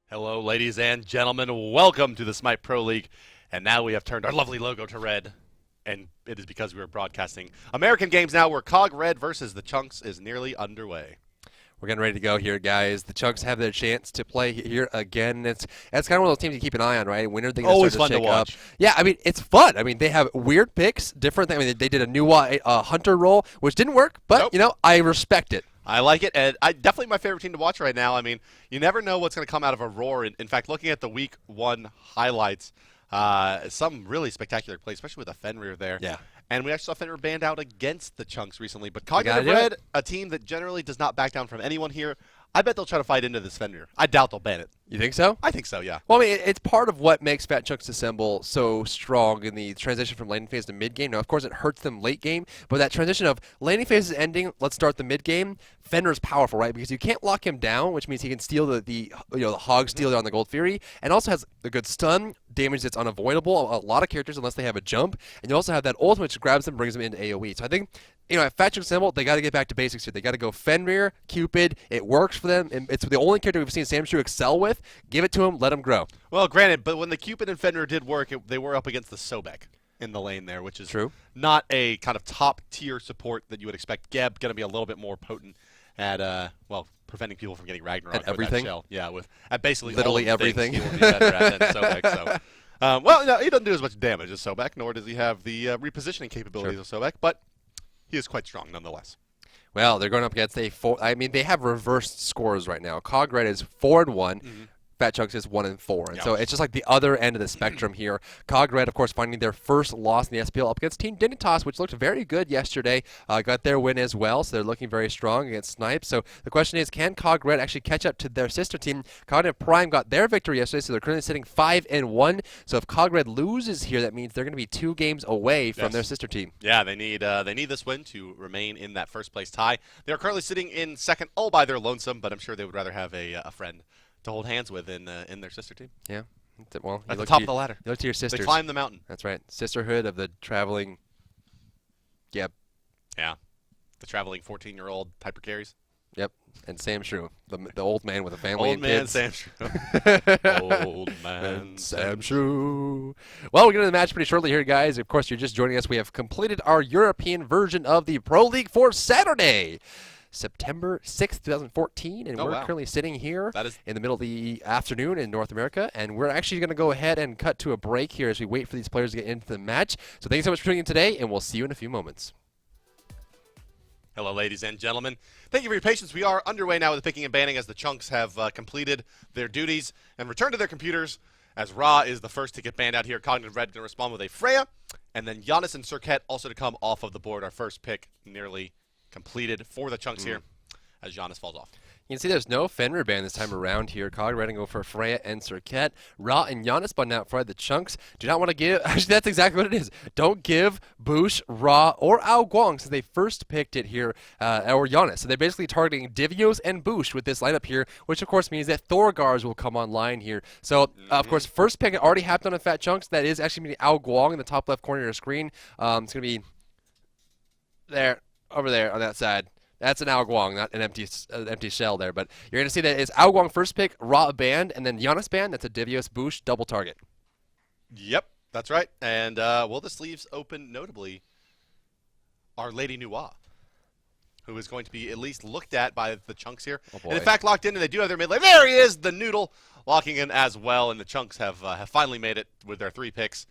Hello, ladies and gentlemen. Welcome to the Smite Pro League. And now we have turned our lovely logo to red. And it is because we are broadcasting American games now where Cog Red versus the Chunks is nearly underway. We're getting ready to go here, guys. The Chunks have their chance to play here again. It's kind of one of those teams you keep an eye on, right? When are they going to start to shake up? Yeah, I mean, it's fun. I mean, they have weird picks, different things. I mean, they did a new Hunter role, which didn't work, but, I respect it. I like it, and definitely my favorite team to watch right now. I mean, you never know what's going to come out of Aurora. In fact, looking at the Week 1 highlights, some really spectacular plays, especially with a Fenrir there. Yeah. And we actually saw Fenrir banned out against the Chunks recently. But Cognitive Red, a team that generally does not back down from anyone here, I bet they'll try to fight into this Fenrir. I doubt they'll ban it. You think so? I think so, yeah. Well, I mean, it's part of what makes Fat Chunks Assemble so strong in the transition from laning phase to mid game. Now, of course, it hurts them late game, but that transition of laning phase is ending, let's start the mid game. Fenrir's powerful, right? Because you can't lock him down, which means he can steal the hog steal on the Gold Fury, and also has a good stun, damage that's unavoidable. A lot of characters, unless they have a jump, and you also have that ultimate which grabs them, brings them into AoE. So I think, at Fat Chunks Assemble, they got to get back to basics here. They got to go Fenrir, Cupid. It works for them. And it's the only character we've seen Samshu excel with. Give it to him, let him grow. Well, granted, but when the Cupid and Fenrir did work, they were up against the Sobek in the lane there, which is true. Not a kind of top-tier support that you would expect. Geb going to be a little bit more potent at, preventing people from getting Ragnarok. At everything? That shell. Yeah, at basically literally all of the everything. He will be better at than Sobek, so. He doesn't do as much damage as Sobek, nor does he have the repositioning capabilities of Sobek, but he is quite strong nonetheless. Well, they're going up against they have reversed scores right now. Cog Red is 4-1. Mm-hmm. Fat Chunks is 1-4, and so it's just like the other end of the spectrum here. Cog Red, of course, finding their first loss in the SPL up against Team Dignitas, which looked very good yesterday. Got their win as well, so they're looking very strong against Snipe. So the question is, can Cog Red actually catch up to their sister team? Cognitive Prime got their victory yesterday, so they're currently sitting 5-1. So if Cog Red loses here, that means they're going to be 2 games away from their sister team. Yeah, they need this win to remain in that first place tie. They are currently sitting in second all by their lonesome, but I'm sure they would rather have a friend to hold hands with in their sister team. Yeah. Well, at the top of the ladder. You look to your sisters. They climb the mountain. That's right. Sisterhood of the traveling. Yep. Yeah. The traveling 14-year-old hyper carries. Yep. And Sam Shrew, the old man with a family and kids. Sam Shrew. Old man Sam Shrew. Well, we're getting to the match pretty shortly here, guys. Of course, you're just joining us. We have completed our European version of the Pro League for Saturday, September 6th, 2014, and we're currently sitting here in the middle of the afternoon in North America, and we're actually going to go ahead and cut to a break here as we wait for these players to get into the match. So thank you so much for tuning in today, and we'll see you in a few moments. Hello, ladies and gentlemen. Thank you for your patience. We are underway now with the picking and banning as the Chunks have completed their duties and returned to their computers, as Ra is the first to get banned out here. Cognitive Red going to respond with a Freya, and then Giannis and Serket also to come off of the board. Our first pick nearly completed for the Chunks here as Giannis falls off. You can see there's no Fenrir ban this time around here. Cog Red go for Freya and Serket. Ra and Giannis button out for the Chunks. Do not want to give. Actually, that's exactly what it is. Don't give Boosh, Ra, or Ao Guang since they first picked it here, or Giannis. So they're basically targeting Divios and Boosh with this lineup here, which of course means that Thorgars will come online here. So, of course, first pick already happened on Fat Chunks. That is actually going to be Ao Guang in the top left corner of your screen. It's going to be there, over there on that side. That's an Ao Guang, not an empty shell there. But you're going to see that it's Ao Guang first pick, Ra banned, and then Giannis banned. That's a Divios Boosh double target. Yep, that's right. And, this leaves open, notably, Our Lady Nuwa, who is going to be at least looked at by the Chunks here. Oh boy. And, in fact, locked in, and they do have their mid lane. There he is, the Noodle, locking in as well. And the Chunks have finally made it with their 3 picks.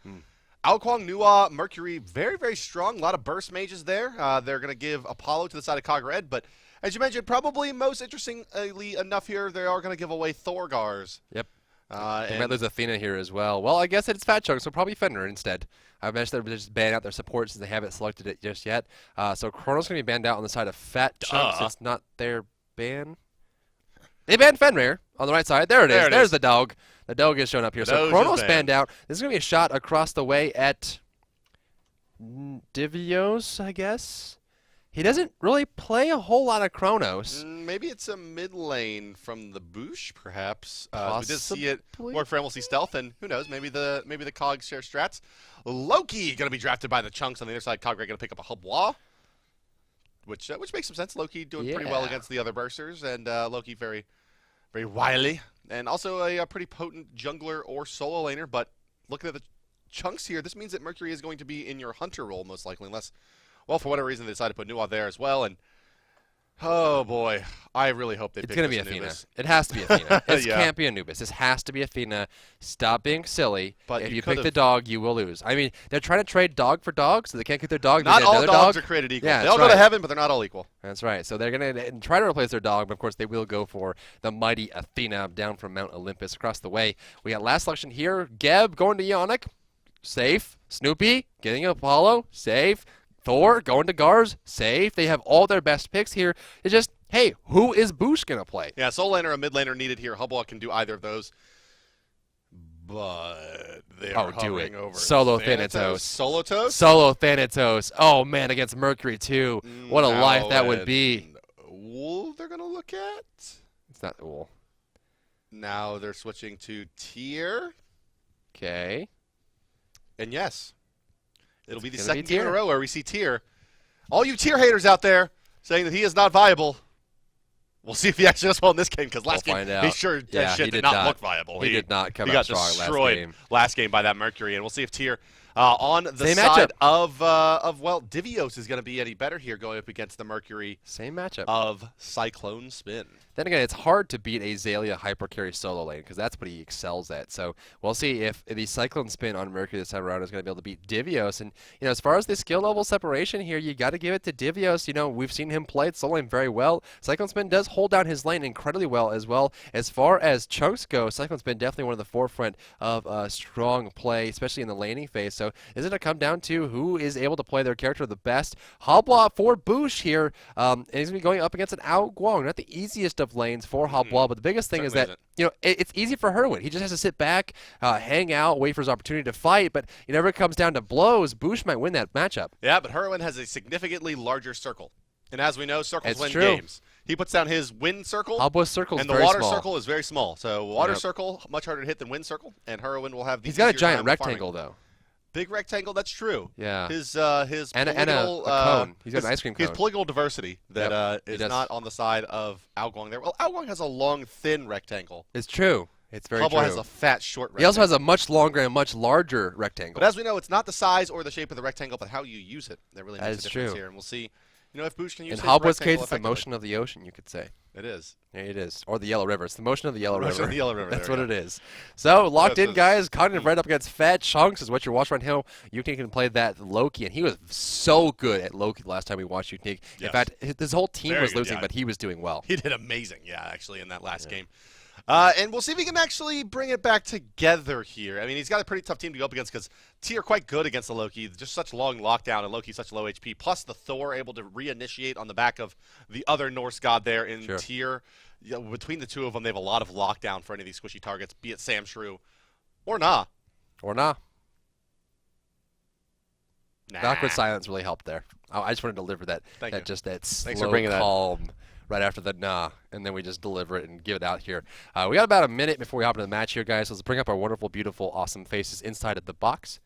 Ao Guang, Nuwa, Mercury, very, very strong. A lot of burst mages there. They're going to give Apollo to the side of Cog Red. But as you mentioned, probably most interestingly enough here, they are going to give away Thorgars. Yep. They might lose Athena here as well. Well, I guess it's Fat Chunks, so probably Fenrir instead. I mentioned they're just banning out their support since they haven't selected it just yet. So Chrono's going to be banned out on the side of Fat Chunks. It's not their ban. They banned Fenrir on the right side. There it is. There's the dog. The dog is showing up here. So Chrono's banned out. This is going to be a shot across the way at Divios, I guess. He doesn't really play a whole lot of Chronos. Maybe it's a mid lane from the Boosh, perhaps. Possibly. We did see it work for MLC Stealth, and who knows, maybe the Cogs share strats. Loki going to be drafted by the Chunks on the other side. Cog Red going to pick up a Hubwa, which makes some sense. Loki doing pretty well against the other Bursters, and Loki very very wily, and also a pretty potent jungler or solo laner. But looking at the chunks here, this means that Mercury is going to be in your hunter role most likely, unless, well, for whatever reason they decided to put Nuwa there as well. And oh boy, I really hope they pick It's going to be this Athena. Anubis. It has to be Athena. This Yeah. can't be Anubis. This has to be Athena. Stop being silly. But if you you pick the could've- dog, you will lose. I mean, they're trying to trade dog for dog, so they can't get their dog. They Not get all another dogs dog. are created equal. Yeah, they all that's go to right. heaven, but they're not all equal. That's right. So they're going to try to replace their dog, but of course they will go for the mighty Athena down from Mount Olympus across the way. We got last selection here. Geb going to Yannick. Safe. Snoopy getting Apollo. Safe. Thor going to Gars. Safe. They have all their best picks here. It's just, hey, who is Boosh going to play? Yeah, soul laner or mid laner needed here. Hubble can do either of those. But they are Oh, do hovering it. over Solo Thanatos. Thanatos. Solo Toast? Solo Thanatos. Oh, man, against Mercury, too. What a life that would be. Wool they're going to look at. It's not cool. Now they're switching to Tier. Okay. And yes, it'll be the gonna be second game in a Tier. row where we see Tier. All you Tier haters out there saying that he is not viable. We'll see if he actually does well in this game, because last We'll game find he out. sure Yeah, as shit he did did not not. look viable. He did not come he out got strong last destroyed game. last game by that Mercury, and we'll see if Tier on the Same side matchup. of well, Divios is going to be any better here going up against the Mercury Same matchup. of Cyclone Spin. Then again, it's hard to beat Azalea hypercarry solo lane because that's what he excels at. So we'll see if the Cyclone Spin on Mercury this time around is going to be able to beat Divios. And as far as the skill level separation here, you got to give it to Divios. We've seen him play solo lane very well. Cyclone Spin does hold down his lane incredibly well as well. As far as chunks go, Cyclone Spin definitely one of the forefront of strong play, especially in the laning phase. So is it going to come down to who is able to play their character the best? Hobla for Boosh here, and he's going to be going up against an Ao Guang. Not the easiest of lanes for Hobla, but the biggest thing is Certainly that it's easy for Herwin. He just has to sit back, hang out, wait for his opportunity to fight. But whenever it comes down to blows, Boosh might win that matchup. Yeah, but Herwin has a significantly larger circle. And as we know, circles It's win true. games. He puts down his wind circle, Hobla's circle is and the very water small. circle is very small. So water Yep. circle, much harder to hit than wind circle, and Herwin will have the He's got a easier giant time rectangle farming. though. Big rectangle, that's true. Yeah. His And a polygonal, cone. He's got an his- ice cream His cone. polygonal diversity that Yep, he is does. not on the side of Aoguang there. Well, Aoguang has a long, thin rectangle. It's true. It's very Hubble true. has a fat, short rectangle. He also has a much longer and much larger rectangle. But as we know, it's not the size or the shape of the rectangle, but how you use it that really That makes is a difference true. here. And we'll see, if Boosh can use In his Hobla's rectangle case, it's the effectively. motion of the ocean, you could say. It is. Yeah, it is. Or the Yellow River. It's the motion of the Yellow Motion River. of the Yellow River, That's there what we it is. So, locked in, That's guys. Cognitive right up against Fat Chunks is what you're watching right now. Unique can play that Loki, and he was so good at Loki the last time we watched Unique. In Yes. fact, his whole team Very was good, losing, yeah. but he was doing well. He did amazing, actually, in that last game. And we'll see if he can actually bring it back together here. I mean, he's got a pretty tough team to go up against because T are quite good against the Loki. Just such long lockdown, and Loki's such low HP. Plus the Thor able to reinitiate on the back of the other Norse god there in Sure. Tyr. Between the two of them, they have a lot of lockdown for any of these squishy targets, be it Sam Shrew or Nah. Or nah. Nah. Backward silence really helped there. I just wanted to deliver that. Thank you. Just that Thanks slow, for bringing that. calm right after the nah, and then we just deliver it and give it out here. We got about a minute before we hop into the match here, guys. So let's bring up our wonderful, beautiful, awesome faces inside of the box.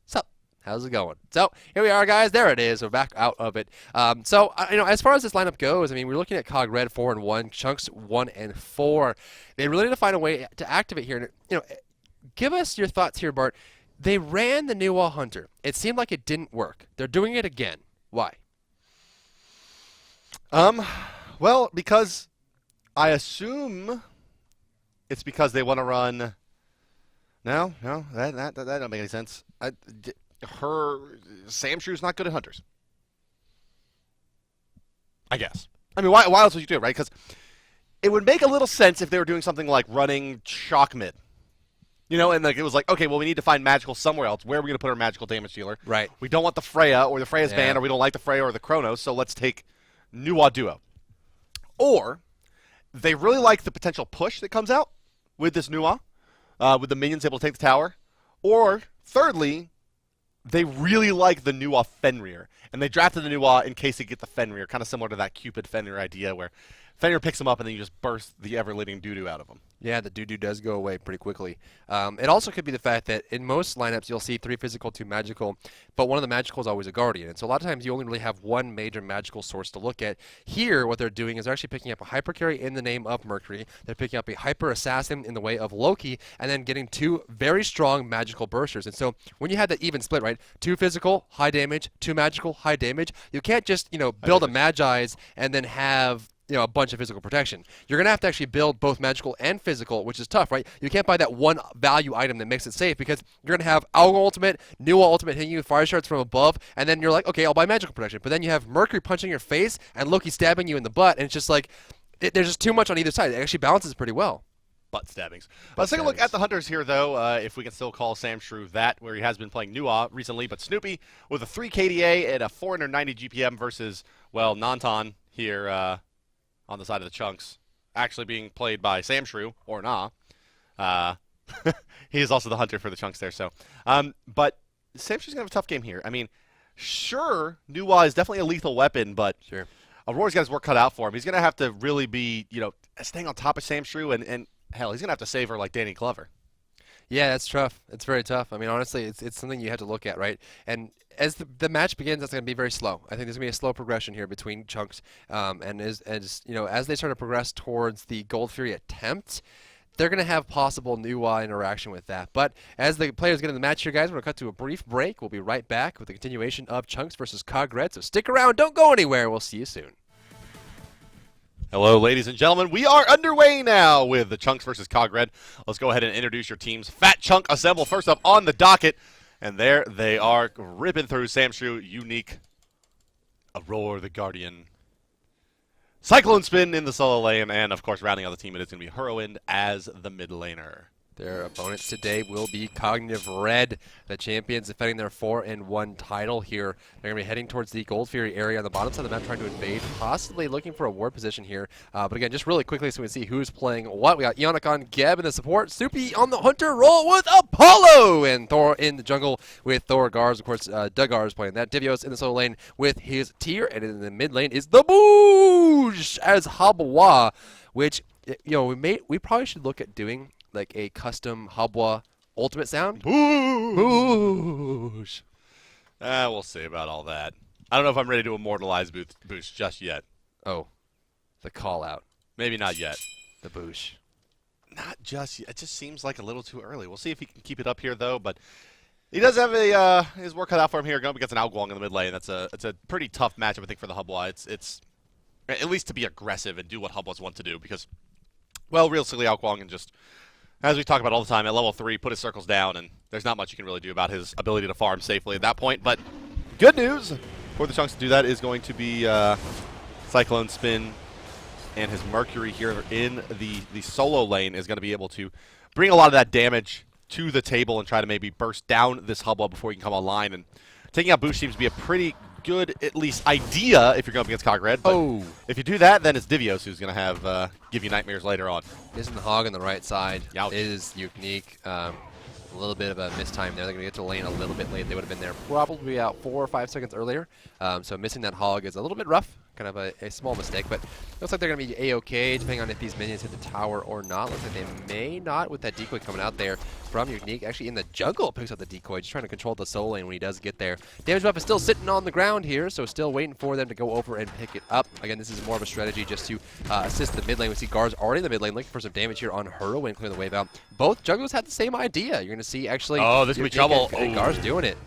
So, how's it going? So, here we are, guys. There it is. We're back out of it. As far as this lineup goes, I mean, we're looking at Cog Red 4-1, Chunks 1-4. They really need to find a way to activate here. And, give us your thoughts here, Bart. They ran the New Wall Hunter. It seemed like it didn't work. They're doing it again. Why? Well, because I assume it's because they want to run. No, that don't make any sense. Sam Shrew's not good at hunters. I guess. I mean, why else would you do it, right? Because it would make a little sense if they were doing something like running shock mid. And it was like, okay, well, we need to find magical somewhere else. Where are we going to put our magical damage dealer? Right. We don't want the Freya or the Freya's Yeah. banned, or we don't like the Freya or the Chronos, so let's take Nuwa Duo. Or they really like the potential push that comes out with this Nuwa, with the minions able to take the tower. Or, thirdly, they really like the Nuwa Fenrir, and they drafted the Nuwa in case they get the Fenrir, kind of similar to that Cupid Fenrir idea where Fenrir picks him up, and then you just burst the ever-leading doo-doo out of him. Yeah, the doo-doo does go away pretty quickly. It also could be the fact that in most lineups you'll see 3 physical, 2 magical, but one of the magical is always a guardian. And so a lot of times you only really have one major magical source to look at. Here, what they're doing is they're actually picking up a hyper carry in the name of Mercury. They're picking up a hyper assassin in the way of Loki, and then getting 2 very strong magical bursters. And so when you have that even split, right, 2 physical, high damage, 2 magical, high damage, you can't just, build a Magi's and then have a bunch of physical protection. You're going to have to actually build both magical and physical, which is tough, right? You can't buy that one value item that makes it safe because you're going to have Algo Ultimate, Nuwa Ultimate hitting you with fire shards from above, and then you're like, okay, I'll buy magical protection. But then you have Mercury punching your face and Loki stabbing you in the butt, and it's just like, there's just too much on either side. It actually balances pretty well. Butt stabbings. Let's take a look at the Hunters here, though, if we can still call Sam Shrew that, where he has been playing Nuwa recently. But Snoopy with a 3 KDA and a 490 GPM versus, well, Nantan here on the side of the Chunks, actually being played by Sam Shrew, or Nah. He is also the Hunter for the Chunks there. So, but Sam Shrew's going to have a tough game here. I mean, sure, Nuwa is definitely a lethal weapon, but sure, Aurora's got his work cut out for him. He's going to have to really be, staying on top of Sam Shrew, and hell, he's going to have to save her like Danny Glover. Yeah, that's tough. It's very tough. I mean, honestly, it's something you have to look at, right? And as the match begins, that's going to be very slow. I think there's going to be a slow progression here between Chunks, and as they start to progress towards the Gold Fury attempt, they're going to have possible Nuwa interaction with that. But as the players get in the match here, guys, we're going to cut to a brief break. We'll be right back with the continuation of Chunks versus Cog-Red. So stick around. Don't go anywhere. We'll see you soon. Hello, ladies and gentlemen. We are underway now with the Chunks versus Cog-Red. Let's go ahead and introduce your teams. Fat Chunk assemble first up on the docket. And there they are, ripping through Sam Shrew, Unique, Aurora the Guardian, Cyclone Spin in the solo lane, and of course rounding out the team it is going to be Whirlwind as the mid laner. Their opponents today will be Cognitive Red, the champions defending their 4-1 title here. They're going to be heading towards the Gold Fury area on the bottom side of the map, trying to invade, possibly looking for a ward position here. But again, just really quickly so we can see who's playing what. We got Ionic on Geb in the support, Snoopy on the Hunter roll with Apollo, and Thor in the jungle with Thor Gars. Of course, Dugar is playing that. Divios in the solo lane with his tier, and in the mid lane is the Boosh as Habwa, which, we probably should look at doing like a custom Habwa ultimate sound. Boosh. We'll see about all that. I don't know if I'm ready to immortalize Boosh just yet. Oh, the call out. Maybe not yet. The Boosh. Not just yet. It just seems like a little too early. We'll see if he can keep it up here, though. But he does have his work cut out for him here. Going up against an Alguang in the mid lane. It's a pretty tough matchup, I think, for the Habwa. It's at least to be aggressive and do what Habwas want to do because, well, realistically, Alguang can just, as we talk about all the time, at level 3, put his circles down, and there's not much you can really do about his ability to farm safely at that point. But good news for the Chunks to do that is going to be Cyclone Spin, and his Mercury here in the solo lane is going to be able to bring a lot of that damage to the table and try to maybe burst down this Hubba before he can come online. And taking out Boosh seems to be a pretty good, at least, idea if you're going up against Cog-Red. But if you do that, then it's Divios who's going to have give you nightmares later on. Isn't the Hog on the right side? Youch. Is Unique. A little bit of a mistime there. They're going to get to the lane a little bit late. They would have been there probably about 4 or 5 seconds earlier. So missing that Hog is a little bit rough. Kind of a small mistake, but looks like they're going to be A-okay, depending on if these minions hit the tower or not. Looks like they may not with that decoy coming out there from Unique. Actually, in the jungle, picks up the decoy, just trying to control the solo lane when he does get there. Damage buff is still sitting on the ground here, so still waiting for them to go over and pick it up. Again, this is more of a strategy just to assist the mid lane. We see Gar's already in the mid lane, looking for some damage here on Whirlwind, clearing the wave out. Both jungles had the same idea. You're going to see, actually, oh, this could be trouble. And Gar's doing it.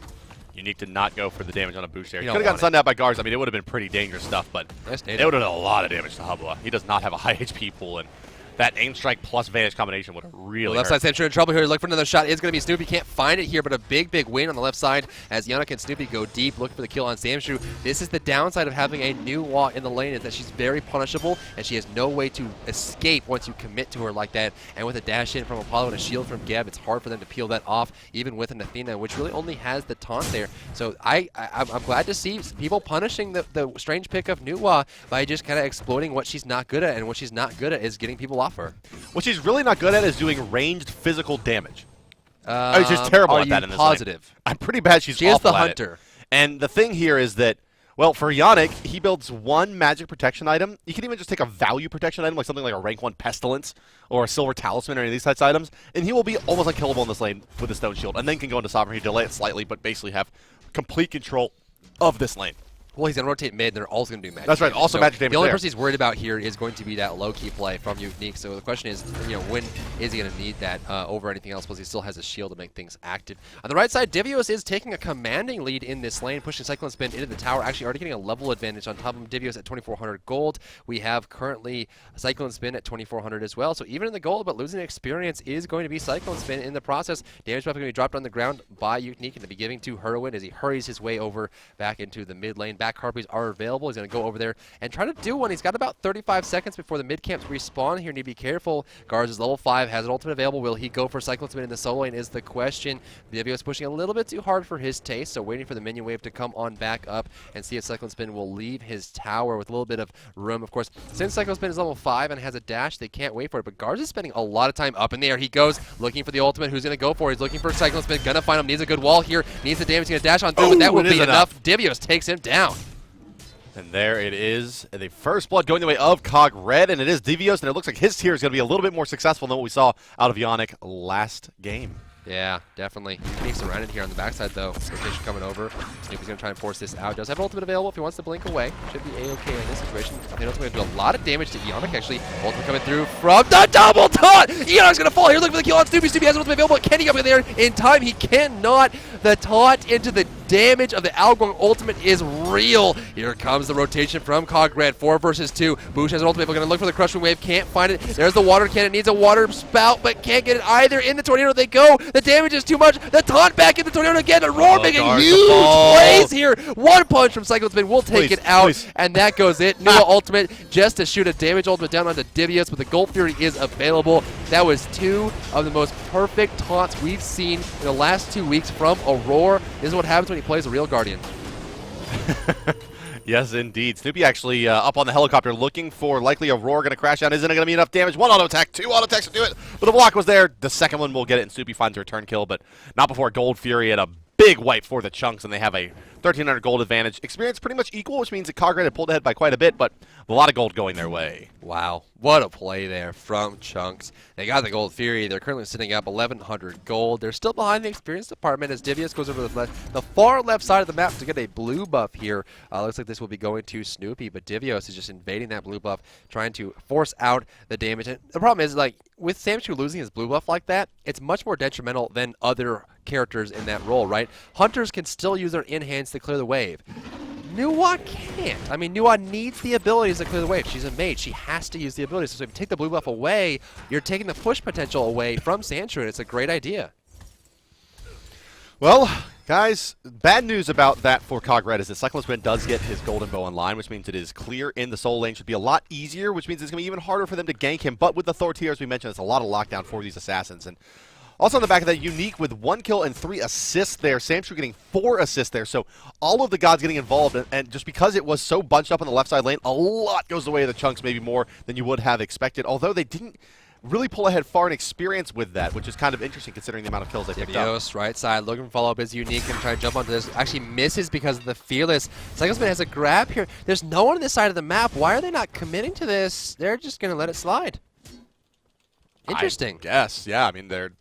Unique to not go for the damage on a boost there. He could have gotten sunned out by Gars. I mean, it would have been pretty dangerous stuff, but it would have done a lot of damage to Hubba. He does not have a high HP pool, and that aim strike plus vanish combination would have really left hurt. side Sentry in trouble here. Look for another shot. It's going to be Snoopy. Can't find it here, but a big win on the left side as Yannick and Snoopy go deep, looking for the kill on Samshu. This is the downside of having a new Wa in the lane, is that she's very punishable, and she has no way to escape once you commit to her like that. And with a dash in from Apollo and a shield from Geb, it's hard for them to peel that off, even with an Athena, which really only has the taunt there. So I'm glad to see people punishing the strange pick of Nuwa by just kind of exploiting what she's not good at, and what she's not good at is getting people off her. What she's really not good at is doing ranged physical damage. She's terrible at that in this positive? lane. I'm pretty bad. She's She is awful the at Hunter. It. And the thing here is that Well, for Yannick, he builds one magic protection item. You can even just take a value protection item, like something like a rank 1 Pestilence or a Silver Talisman or any of these types of items, and he will be almost unkillable in this lane with a Stone Shield, and then can go into Sovereignty, delay it slightly, but basically have complete control of this lane. Well, he's going to rotate mid, and they're also going to do magic. That's right, damage. also magic damage The only there. person he's worried about here is going to be that low-key play from Unique. So the question is, when is he going to need that over anything else? Because he still has a shield to make things active. On the right side, Divios is taking a commanding lead in this lane, pushing Cyclone Spin into the tower. Actually, already getting a level advantage on top of him. Divios at 2,400 gold. We have currently Cyclone Spin at 2,400 as well. So even in the gold, but losing experience is going to be Cyclone Spin in the process. Damage buff is going to be dropped on the ground by Unique and to be giving to Heroin as he hurries his way over back into the mid lane. Back harpies are available. He's going to go over there and try to do one. He's got about 35 seconds before the mid camps respawn here. Need to be careful. Garz is level 5, has an ultimate available. Will he go for Cyclone Spin in the solo lane is the question. Divios is pushing a little bit too hard for his taste, so waiting for the minion wave to come on back up and see if Cyclone Spin will leave his tower with a little bit of room. Of course, since Cyclone Spin is level 5 and has a dash, they can't wait for it. But Garz is spending a lot of time up in the air. He goes looking for the ultimate. Who's going to go for it? He's looking for Cyclone Spin. Gonna find him. Needs a good wall here. Needs the damage. He's going to dash on through, but that will be enough. Divios takes him down. And there it is, the first blood going the way of Cog Red, and it is Divios, and it looks like his tier is going to be a little bit more successful than what we saw out of Yannick last game. Yeah, definitely. Being surrounded here on the backside, though. Rotation coming over. Snoopy's going to try and force this out. Does have ultimate available if he wants to blink away. Should be A-okay in this situation. Thanos going to do a lot of damage to Yannick, actually. Ultimate coming through from the double taunt! Yannick's going to fall here, looking for the kill on Snoopy. Snoopy has an ultimate available. Can he get up there in time? He cannot. The taunt into the damage of the Algong ultimate is real. Here comes the rotation from Cog Red. 4 versus 2. Boosh has an ultimate. We're going to look for the crushing wave. Can't find it. There's the water cannon. Needs a water spout, but can't get it either. In the tornado they go. The damage is too much. The taunt back in the tornado again. The roar making huge plays here. One punch from Cyclone Spin will take it out, and that goes it. New ultimate just to shoot a damage ultimate down onto Divios, but the Gold Fury is available. That was 2 of the most perfect taunts we've seen in the last 2 weeks from Aurora. This is what happens when he plays a real Guardian. Yes, indeed. Snoopy actually up on the helicopter looking for likely Aurora going to crash down. Isn't it going to be enough damage? 1 auto attack, 2 auto attacks to do it. But the block was there. The second one will get it, and Snoopy finds a return kill, but not before Gold Fury and a big wipe for the Chunks, and they have a 1,300 gold advantage. Experience pretty much equal, which means that Cog Red had pulled ahead by quite a bit, but a lot of gold going their way. Wow, what a play there from Chunks. They got the Gold Fury. They're currently sitting up 1,100 gold. They're still behind the experience department as Divios goes over the far left side of the map to get a blue buff here. Looks like this will be going to Snoopy, but Divios is just invading that blue buff, trying to force out the damage. And the problem is, like, with Samshu losing his blue buff like that, it's much more detrimental than other characters in that role, right? Hunters can still use their in-hands to clear the wave. Nuwa can't. I mean, Nuwa needs the abilities to clear the wave. She's a mage. She has to use the abilities. So if you take the blue buff away, you're taking the push potential away from Sandshrew, and it's a great idea. Well, guys, bad news about that for Cog Red is that Cyclone Spin does get his Golden Bow online, which means it is clear in the solo lane. Should be a lot easier, which means it's going to be even harder for them to gank him. But with the Thor tier, as we mentioned, it's a lot of lockdown for these assassins. And also on the back of that, Unique with 1 kill and 3 assists there. Samshu getting 4 assists there. So all of the gods getting involved. And just because it was so bunched up on the left side lane, a lot goes the way of the Chunks, maybe more than you would have expected. Although they didn't really pull ahead far in experience with that, which is kind of interesting considering the amount of kills they picked up. Divios, right side, looking for follow-up is Unique and try to jump onto this. Actually misses because of the Fearless. Cyclone Spin has a grab here. There's no one on this side of the map. Why are they not committing to this? They're just going to let it slide. Interesting. Yes, yeah. I mean, they're...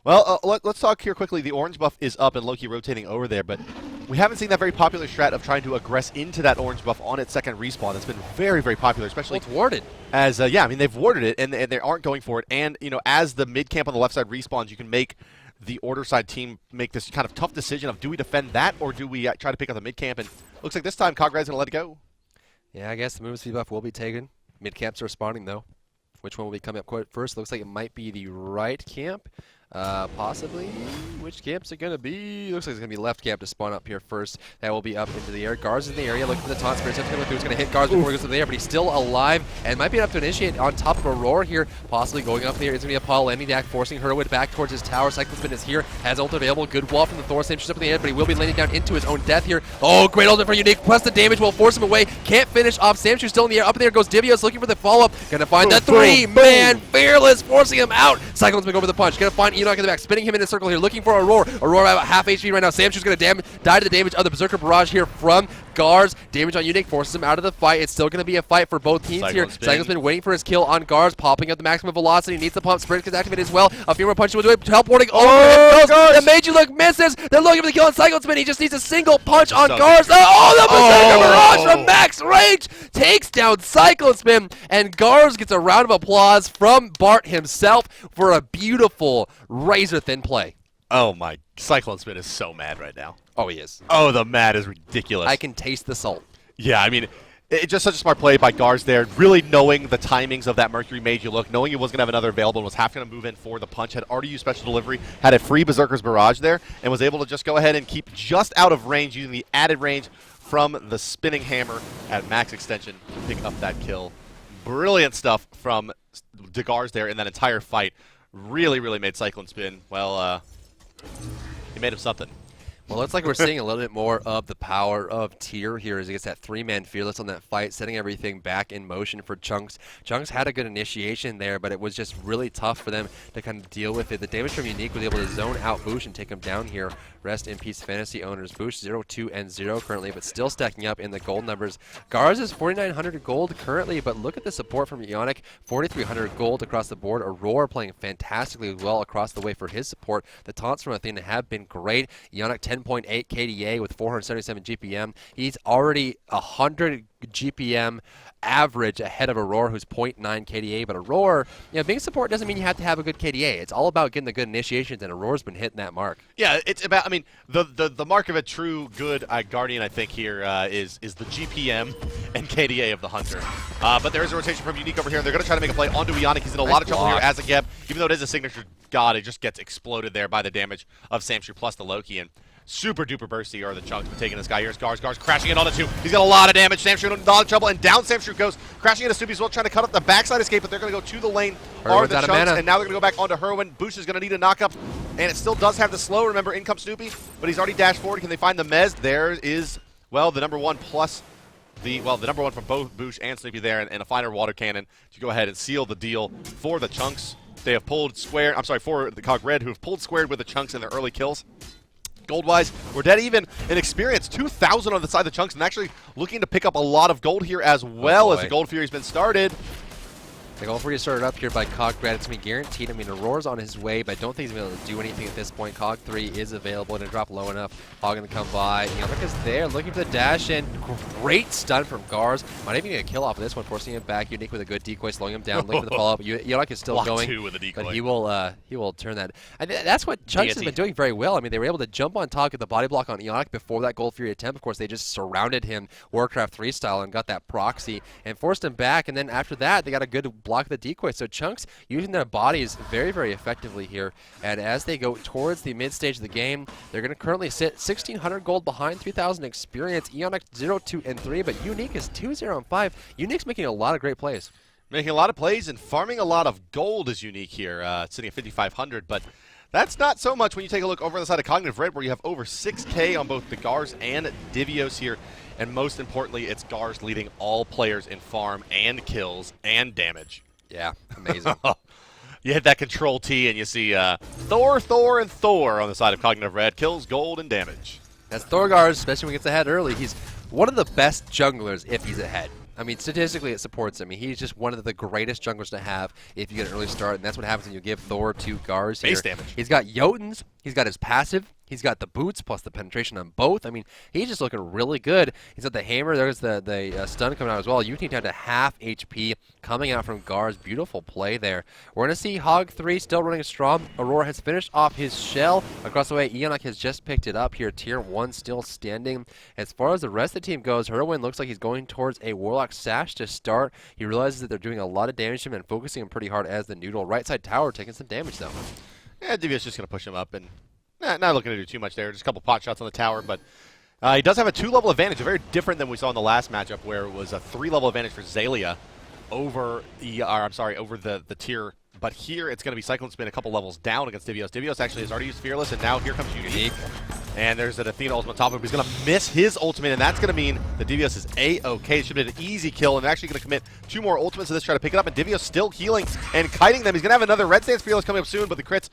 Well, let's talk here quickly. The orange buff is up and Loki rotating over there, but we haven't seen that very popular strat of trying to aggress into that orange buff on its second respawn. That's been very, very popular, especially... Well, it's warded. As, yeah, I mean, they've warded it, and they aren't going for it. And, you know, as the mid camp on the left side respawns, you can make the order side team make this kind of tough decision of do we defend that or do we try to pick up the mid camp? And looks like this time Cog Red's going to let it go. Yeah, I guess the movement speed buff will be taken. Mid camps are responding, though. Which one will be coming up first? Looks like it might be the right camp. Possibly. Which camp's it going to be? Looks like it's going to be left camp to spawn up here first. That will be up into the air. Garz is in the area looking for the taunt. Spirit coming through. It's going to hit Garz before he goes to the air, but he's still alive and might be enough to initiate on top of Aurora here. Possibly going up there. It's going to be a Paul landing back, forcing Herwood back towards his tower. Cyclone Spin is here. Has ult available. Good wall from the Thor. Same shit up in the air, but he will be landing down into his own death here. Oh, great ultimate for Unique. Plus the damage will force him away. Can't finish off. Samshu still in the air. Up in the air goes Divios looking for the follow-up. Going to find the 3-man Fearless, forcing him out. Cyclone Spin over the punch. Going to find Enoch in the back, spinning him in a circle here, looking for Aurora. Aurora about half HP right now. Samshu's going to die to the damage of the Berserker Barrage here from Gars. Damage on Unique forces him out of the fight. It's still going to be a fight for both teams here. Cyclone's been waiting for his kill on Gars, popping up the maximum velocity. Needs the pump. Sprint is activated as well. A few more punches will do it. Teleporting over. The Mage Look misses. They're looking for the kill on Cyclone. He just needs a single punch on Gars. Oh, the Berserker Barrage from max range takes down Cyclone Spin, and Gars gets a round of applause from Bart himself for a beautiful razor-thin play. Oh my, Cyclone Spin is so mad right now. Oh, he is. Oh, the mad is ridiculous. I can taste the salt. Yeah, I mean, it's just such a smart play by Gars there, really knowing the timings of that Mercury Mage you look, knowing he wasn't going to have another available and was half going to move in for the punch, had already used Special Delivery, had a free Berserker's Barrage there, and was able to just go ahead and keep just out of range using the added range from the Spinning Hammer at max extension to pick up that kill. Brilliant stuff from Gars there in that entire fight. Really, really made Cyclone Spin, well, he made him something. Well, looks like we're seeing a little bit more of the power of Tier here as he gets that 3-man Fearless on that fight, setting everything back in motion for Chunks. Chunks had a good initiation there, but it was just really tough for them to kind of deal with it. The damage from Unique was able to zone out Boosh and take him down here. Rest in peace, fantasy owners. Boosh 0, 2, and 0 currently, but still stacking up in the gold numbers. Gars is 4,900 gold currently, but look at the support from Ionic. 4,300 gold across the board. Aurora playing fantastically well across the way for his support. The taunts from Athena have been great. Ionic 10.8 KDA with 477 GPM. He's already 100 GPM average ahead of Aurora, who's 0.9 KDA. But Aurora, you know, being support doesn't mean you have to have a good KDA. It's all about getting the good initiations, and Aurora's been hitting that mark. Yeah, it's about, I mean, the mark of a true good Guardian, I think, here is the GPM and KDA of the Hunter. But there is a rotation from Unique over here, and they're going to try to make a play onto Ionic. He's in a lot of trouble here as a Geb. Even though it is a signature god, it just gets exploded there by the damage of Samshu plus the Loki. And super duper bursty are the Chunks, but taking this guy here is Gars. Gars crashing in on the 2. He's got a lot of damage. Samshu in a lot of trouble, and down Samshu goes, crashing into Snoopy as well, trying to cut up the backside escape, but they're going to go to the lane. Are the Chunks, and now they're going to go back onto Herwin. Boosh is going to need a knock-up, and it still does have the slow. Remember, in comes Snoopy, but he's already dashed forward. Can they find the Mez? There is, well, the number 1 plus the number 1 from both Boosh and Snoopy there, and a finer water cannon to go ahead and seal the deal for the Chunks. They have pulled square, I'm sorry, for the Cog Red, who have pulled squared with the Chunks in their early kills. Gold-wise, we're dead even in experience. 2,000 on the side of the Chunks, and actually looking to pick up a lot of gold here as well as the Gold Fury's been started. The Gold Fury started up here by Cog Red. It's going to be guaranteed. I mean, Aurora's on his way, but I don't think he's going to be able to do anything at this point. Cog 3 is available, and it drop low enough. Hog going to come by. Ionic is there, looking for the dash, and great stun from Gars. Might even get a kill off of this one, forcing him back. Unique with a good decoy, slowing him down, looking for the follow-up. Ionic is still going, 2 with a decoy. but he will turn that. And that's what Chunks has been doing very well. I mean, they were able to jump on top, get the body block on Ionic before that Gold Fury attempt. Of course, they just surrounded him Warcraft 3 style and got that proxy and forced him back, and then after that, they got a good block of the decoy. So Chunks using their bodies very, very effectively here. And as they go towards the mid-stage of the game, they're going to currently sit 1,600 gold behind, 3,000 experience. Ionic 0, 2, and 3, but Unique is 2, 0, and 5. Unique's making a lot of great plays. Making a lot of plays and farming a lot of gold is Unique here, sitting at 5,500. But that's not so much when you take a look over on the side of Cognitive Red, where you have over 6K on both the Gars and Divios here. And most importantly, it's Gars leading all players in farm and kills and damage. Yeah, amazing. You hit that Control T and you see Thor, and Thor on the side of Cognitive Red. Kills, gold, and damage. That's Thorgars, especially when he gets ahead early. He's one of the best junglers if he's ahead. I mean, statistically, it supports him. I mean, he's just one of the greatest junglers to have if you get an early start, and that's what happens when you give Thor 2 Gars here. Base damage. He's got Jotuns. He's got his passive. He's got the boots plus the penetration on both. I mean, he's just looking really good. He's got the hammer. There's the stun coming out as well. You need down to half HP coming out from Gars. Beautiful play there. We're going to see Hog 3 still running strong. Aurora has finished off his shell. Across the way, Ionic has just picked it up here. Tier 1 still standing. As far as the rest of the team goes, Herwin looks like he's going towards a Warlock Sash to start. He realizes that they're doing a lot of damage to him and focusing him pretty hard as the noodle. Right side tower taking some damage, though. Yeah, Divios just going to push him up and not looking to do too much there. Just a couple pot shots on the tower, but he does have a 2-level advantage, very different than we saw in the last matchup where it was a 3-level advantage for Zalia over the tier. But here it's going to be Cyclone Spin a couple levels down against Divios. Divios actually has already used Fearless, and now here comes Unique. And there's an Athena ultimate top of him. He's going to miss his ultimate, and that's going to mean that Divios is A-OK. It should have been an easy kill, and they're actually going to commit 2 more ultimates to this, try to pick it up, and Divios still healing and kiting them. He's going to have another Red Stance Fearless coming up soon, but the crits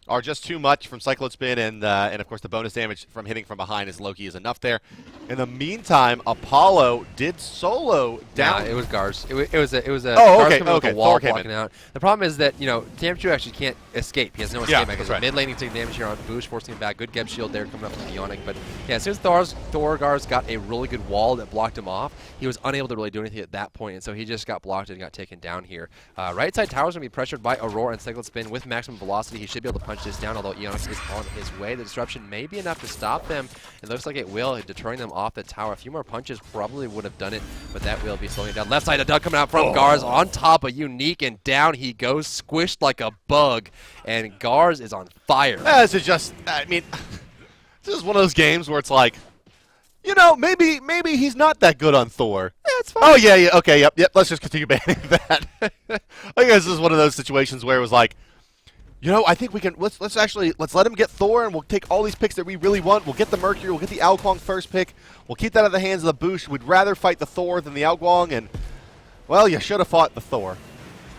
are just too much from Cyclone Spin, and of course the bonus damage from hitting from behind as Loki is enough there. In the meantime, Apollo did solo down. Nah, it was Gars. It was a Oh, Gars okay, coming with okay. a wall Thor came blocking in. out. The problem is that Damage actually can't escape. He has no escape Yeah, mechanism. that's right. Mid laning taking damage here on Boosh, forcing him back. Good Geb shield there coming up from the Ionic, but yeah, as soon as Thorgars got a really good wall that blocked him off, he was unable to really do anything at that point, and so he just got blocked and got taken down here. Right side tower's gonna be pressured by Aurora and Cyclone Spin with maximum velocity. He should be able to punch this down, although Ionic is on his way. The disruption may be enough to stop them. It looks like it will, deterring them off the tower. A few more punches probably would have done it, but that will be slowing it down. Left side, a Doug coming out from Gars on top of Unique, and down he goes, squished like a bug, and Gars is on fire. This is just, I mean, this is one of those games where it's like, maybe he's not that good on Thor. Yeah, it's fine. Oh, yeah, okay, yep, let's just continue banning that. I guess this is one of those situations where it was like, I think we can, let's let him get Thor, and we'll take all these picks that we really want. We'll get the Mercury, we'll get the Alquang first pick. We'll keep that out of the hands of the Boosh. We'd rather fight the Thor than the Alquang, and, well, you should have fought the Thor.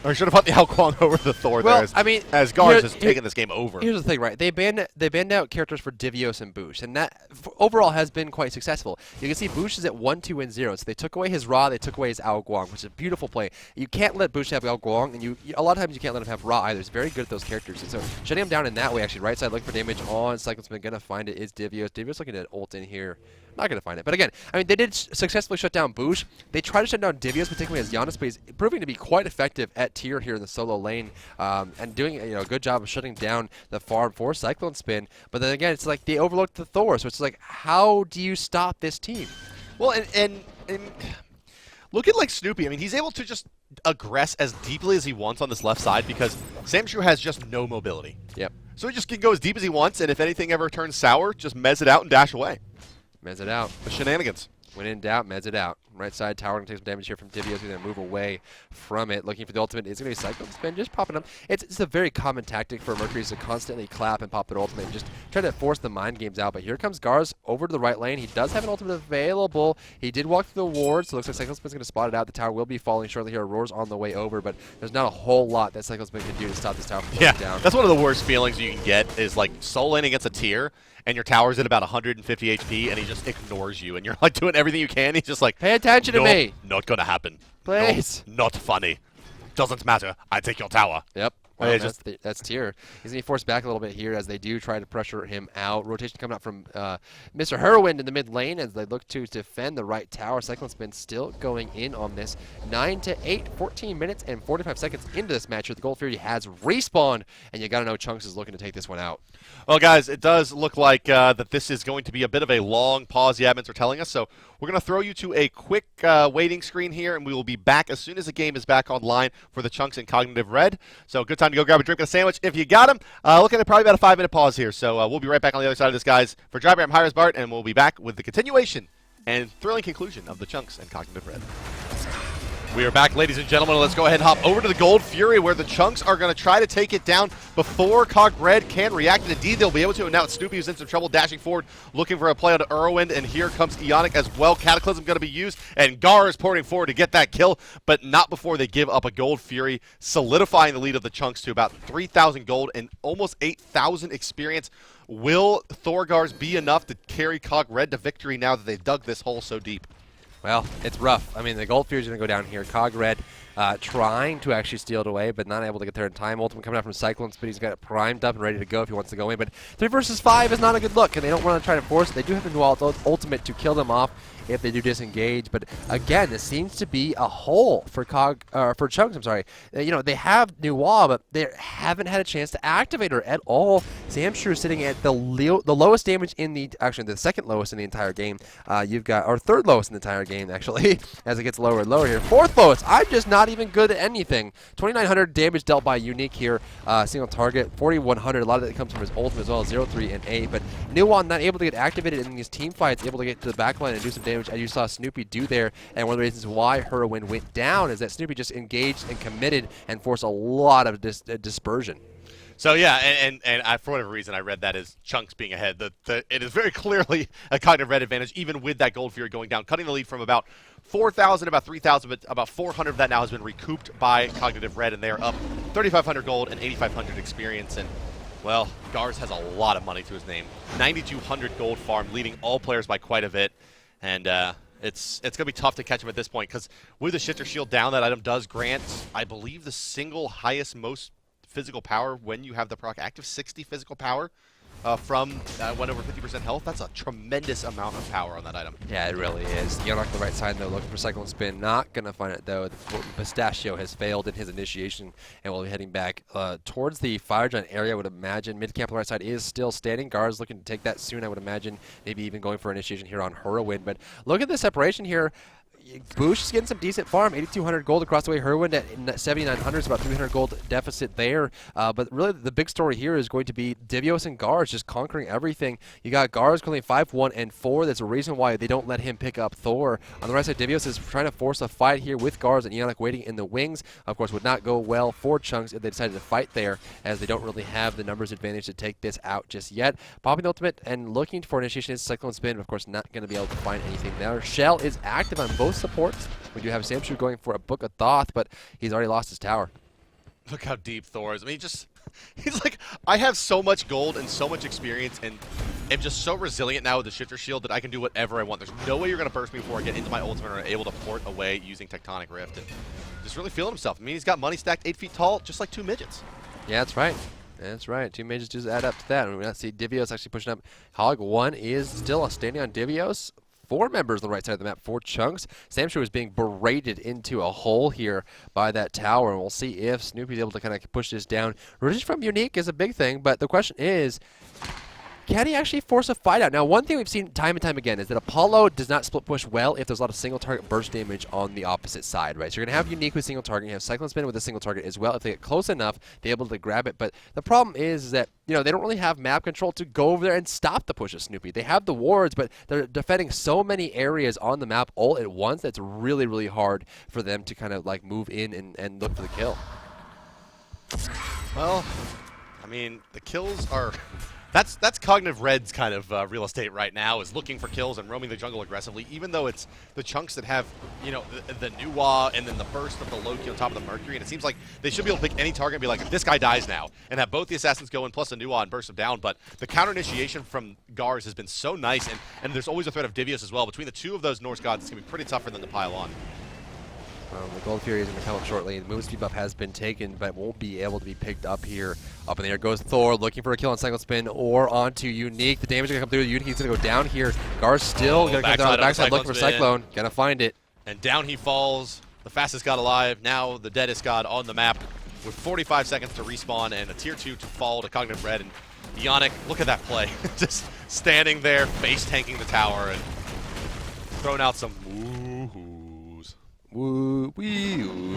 Or you should have fought the Alquang over the Thor there, as Gars has taken this game over. Here's the thing, right? They banned out characters for Divios and Boosh, and that overall has been quite successful. You can see Boosh is at 1, 2, and 0, so they took away his Ra, they took away his Alquang, which is a beautiful play. You can't let Boosh have Alquang, and a lot of times you can't let him have Ra either. He's very good at those characters, and so shutting him down in that way, actually, right side looking for damage on Cyclone Spin, gonna find it is Divios. Divios looking at ult in here. Not going to find it. But again, they did successfully shut down Boosh. They tried to shut down Divios, particularly as Giannis, but he's proving to be quite effective at tier here in the solo lane, and doing a good job of shutting down the farm for Cyclone Spin. But then again, it's like they overlooked the Thor, so it's like, how do you stop this team? Well, and look at Snoopy. I mean, he's able to just aggress as deeply as he wants on this left side because Samshu has just no mobility. Yep. So he just can go as deep as he wants, and if anything ever turns sour, just mez it out and dash away. Mez it out. The shenanigans. When in doubt, mez it out. Right side tower going to take some damage here from Divios. He's going to move away from it. Looking for the ultimate. It's going to be Cyclone Spin, just popping up. It's a very common tactic for Mercury to constantly clap and pop their ultimate and just try to force the mind games out. But here comes Gars over to the right lane. He does have an ultimate available. He did walk through the ward, so it looks like Cyclone Spin's going to spot it out. The tower will be falling shortly here. Aurora's on the way over, but there's not a whole lot that Cyclone Spin can do to stop this tower from going down. That's one of the worst feelings you can get is soul laning against a tier, and your tower's at about 150 HP, and he just ignores you, and you're doing everything you can. He's just like, pay attention to me. Not gonna happen. Please. No, not funny. Doesn't matter. I take your tower. Yep. Well, that's tier. He's going to be forced back a little bit here as they do try to pressure him out. Rotation coming out from Mr. Whirlwind in the mid lane as they look to defend the right tower. Cyclone Spin still going in on this. 9-8, 14 minutes and 45 seconds into this match. The Gold Fury has respawned, and you got to know Chunks is looking to take this one out. Well, guys, it does look like that this is going to be a bit of a long pause, the admins are telling us. So we're going to throw you to a quick waiting screen here, and we will be back as soon as the game is back online for the Chunks and Cognitive Red. So good time to go grab a drink and a sandwich if you got them. Looking at probably about a 5-minute pause here. So we'll be right back on the other side of this, guys. For Driver, I'm hi-rez Bart, and we'll be back with the continuation and thrilling conclusion of the Chunks and Cognitive Red. We are back, ladies and gentlemen. Let's go ahead and hop over to the Gold Fury, where the Chunks are going to try to take it down before Cog Red can react. And indeed, they'll be able to. And now it's Snoopy who's in some trouble, dashing forward, looking for a play onto Erwind. And here comes Ionic as well. Cataclysm going to be used, and Gar is pouring forward to get that kill, but not before they give up a Gold Fury, solidifying the lead of the Chunks to about 3,000 gold and almost 8,000 experience. Will Thorgars be enough to carry Cog Red to victory now that they've dug this hole so deep? Well, it's rough. I mean, the Gold Fury's going to go down here. Cog Red trying to actually steal it away, but not able to get there in time. Ultimate coming out from Cyclone Spin. He's got it primed up and ready to go if he wants to go in. But 3 versus 5 is not a good look, and they don't want to try to force it. They do have the Nual ultimate to kill them off if they do disengage. But again, this seems to be a hole for Chunks. I'm sorry. They have Nual, but they haven't had a chance to activate her at all. Samshrew sitting at the lowest damage in the second lowest in the entire game. You've got, or third lowest in the entire game actually, as it gets lower and lower here. Fourth lowest. I'm just not even good at anything. 2,900 damage dealt by Unique here. Single target. 4,100. A lot of that comes from his ultimate as well. 0, 3, and 8. But Nual not able to get activated in these team fights. Able to get to the backline and do some damage, as you saw Snoopy do there. And one of the reasons why Whirlwind went down is that Snoopy just engaged and committed and forced a lot of dispersion. So yeah, and for whatever reason I read that as Chunks being ahead. It is very clearly a kind of red advantage, even with that Gold Fury going down, cutting the lead from about 4,000, about 3,000, but about 400 of that now has been recouped by Cognitive Red, and they are up 3,500 gold and 8,500 experience. And Well, Gars has a lot of money to his name. 9,200 gold farm, leading all players by quite a bit. And it's going to be tough to catch him at this point, because with the Shifter Shield down, that item does grant, I believe, the single highest most physical power when you have the proc active, 60 physical power. From when over 50% health. That's a tremendous amount of power on that item. Yeah, it really is. Yannick on the right side, though, looking for Cyclone Spin. Not going to find it, though. The Pistachio has failed in his initiation, and we'll be heading back towards the Fire Giant area, I would imagine. Mid-camp on the right side is still standing. Gar's looking to take that soon, I would imagine. Maybe even going for initiation here on Hurwin. But look at the separation here. Boosh is getting some decent farm, 8,200 gold across the way. Hurwin at 7,900 is about 300 gold deficit there. But really, the big story here is going to be Divios and Gars just conquering everything. You got Gars currently 5-1 and 4. That's a reason why they don't let him pick up Thor. On the right side, Divios is trying to force a fight here with Gars and Yannick waiting in the wings. Of course, would not go well for Chunks if they decided to fight there, as they don't really have the numbers advantage to take this out just yet. Popping the ultimate and looking for initiation is Cyclone Spin. Of course, not going to be able to find anything there. Shell is active on both supports. We do have Samshu going for a Book of Thoth, but he's already lost his tower. Look how deep Thor is. I mean, he's like, I have so much gold and so much experience, and I'm just so resilient now with the Shifter Shield that I can do whatever I want. There's no way you're going to burst me before I get into my ultimate or able to port away using Tectonic Rift. And just really feeling himself. I mean, he's got money stacked 8 feet tall, just like 2 midgets. Yeah, that's right. That's right. 2 mages just add up to that. And we see Divios actually pushing up. Hog 1 is still standing on Divios. 4 members on the right side of the map, 4 Chunks. Samshu is being berated into a hole here by that tower, and we'll see if Snoopy's able to kind of push this down. Rotation from Unique is a big thing, but the question is, can he actually force a fight out? Now, one thing we've seen time and time again is that Apollo does not split push well if there's a lot of single target burst damage on the opposite side, right? So you're going to have Unique with single target, you have Cyclone Spin with a single target as well. If they get close enough, they're able to grab it. But the problem is that, you know, they don't really have map control to go over there and stop the push of Snoopy. They have the wards, but they're defending so many areas on the map all at once that's really, really hard for them to kind of like move in and look for the kill. Well, I mean, the kills are... That's Cognitive Red's kind of real estate right now, is looking for kills and roaming the jungle aggressively, even though it's the Chunks that have, you know, the Nuwa and then the burst of the Loki on top of the Mercury, and it seems like they should be able to pick any target and be like, this guy dies now, and have both the Assassins go in plus a Nuwa and burst him down, but the counter initiation from Gars has been so nice, and there's always a threat of Divios as well. Between the 2 of those Norse gods, it's going to be pretty tough for them to pile on. The Gold Fury is going to come up shortly. The move speed buff has been taken, but won't be able to be picked up here. Up in the air goes Thor, looking for a kill on Cycle Spin or onto Unique. The damage is going to come through. Unique is going to go down here. Gar's still going to come down the backside looking for Cyclone. Going to find it. And down he falls. The fastest god alive. Now the deadest god on the map with 45 seconds to respawn and a tier 2 to fall to Cognitive Red. And Yannick, look at that play. Just standing there, face tanking the tower and throwing out some woo-hoos. Woo-wee-oo.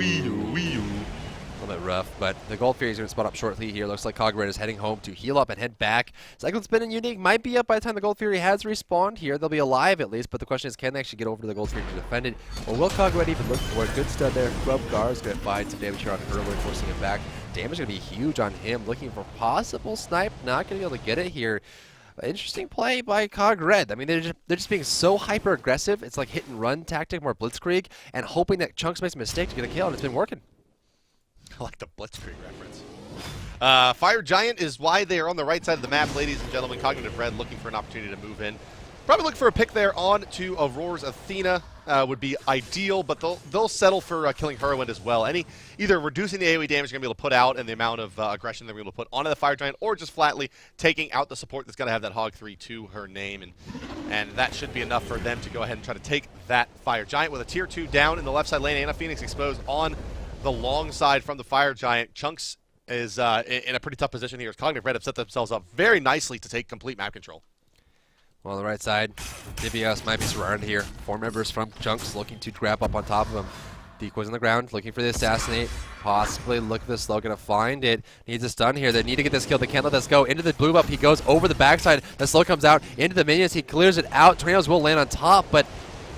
Wee-oo. A little bit rough, but the Gold Fury is going to spot up shortly here. Looks like Cogred is heading home to heal up and head back. Cyclone Spin and Unique might be up by the time the Gold Fury has respawned here. They'll be alive at least, but the question is, can they actually get over to the Gold Fury to defend it? Or will Cogred even look for a good stud there from Gar's going to find some damage here on Hurwin, forcing it back. Damage going to be huge on him, looking for possible snipe. Not going to be able to get it here. Interesting play by Cog Red. I mean, they're just being so hyper aggressive. It's like hit and run tactic, more blitzkrieg, and hoping that Chunks makes a mistake to get a kill, and it's been working. I like the blitzkrieg reference. Fire Giant is why they are on the right side of the map, ladies and gentlemen. Cognitive Red looking for an opportunity to move in. Probably look for a pick there on to Aurora's Athena would be ideal, but they'll settle for killing Hurwind as well. Either reducing the AoE damage they're going to be able to put out and the amount of aggression they're going to be able to put onto the Fire Giant, or just flatly taking out the support that's going to have that Hog 3 to her name. And that should be enough for them to go ahead and try to take that Fire Giant with a tier 2 down in the left side lane and a Phoenix exposed on the long side from the Fire Giant. Chunks is in a pretty tough position here as Cognitive Red have set themselves up very nicely to take complete map control. Well, on the right side, Divios might be surrounded here. 4 members from Chunks looking to grab up on top of him. Decoys on the ground, looking for the assassinate. Possibly look at the slow, gonna find it. Needs a stun here. They need to get this kill. They can't let this go. Into the blue buff, he goes over the backside. The slow comes out into the minions. He clears it out. Tornadoes will land on top, but